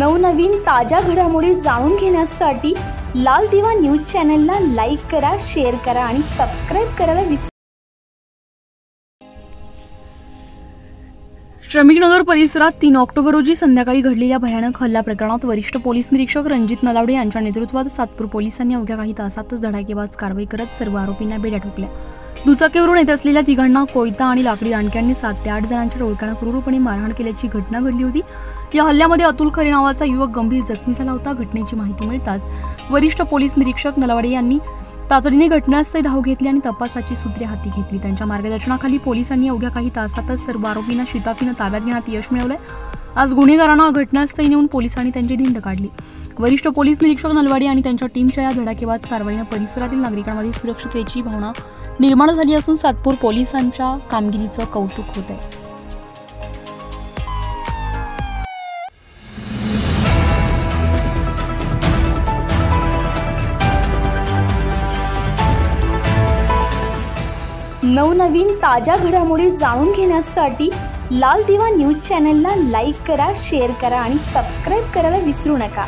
नवनवीन ताज्या घडामोडी जाणून घेण्यासाठी लाल दिवा न्यूज चॅनलला लाईक करा, शेअर करा आणि सबस्क्राइब करायला विसरू श्रमिकनगर परिसरात 3 ऑक्टोबर रोजी संध्याकाळी घडलेल्या भयानक हल्ला प्रकरणात वरिष्ठ पोलीस निरीक्षक रणजित नलावडे यांच्या नेतृत्वात सातपूर पोलिसांनी अवघ्या काही तासातच धडाकेबाज कारवाई करत सर्व आरोपींना बेड्या ठोकल्या। दुचाकीवरून येत असलेल्या तिघांना कोयता आणि लाकडी दांडक्यांनी 7 ते 8 जणांच्या टोळक्यानं क्रूरपणे मारहाण केल्याची घटना घडली होती। या हल्ल्यामध्ये अतुल खरे नावाचा युवक गंभीर जखमी झाला होता। घटनेची माहिती मिळताच वरिष्ठ पोलीस निरीक्षक नलावडे यांनी तातडीने घटनास्थळी धाव घेतली आणि तपासाची सूत्रे हाती घेतली। त्यांच्या मार्गदर्शनाखाली पोलिसांनी अवघ्या काही तासातच सर्व आरोपींना शिताफीनं ताब्यात घेण्यात यश मिळवलंय। आज गुन्हेगारांना घटनास्थळी नेऊन पोलिसांनी त्यांची धिंड काढली। वरिष्ठ पोलीस निरीक्षक नलवाडे आणि त्यांच्या टीमच्या या धडाकेबाज कारवाईने परिसरातील नागरिकांमध्ये सुरक्षिततेची भावना निर्माण झाली असून सातपूर पोलिसांच्या कामगिरीचं कौतुक होत आहे। नवनवीन ताज्या घडामोडी जाणून घेण्यासाठी लाल दिवा न्यूज चॅनलला लाईक करा, शेअर करा आणि सबस्क्राइब करायला विसरू नका।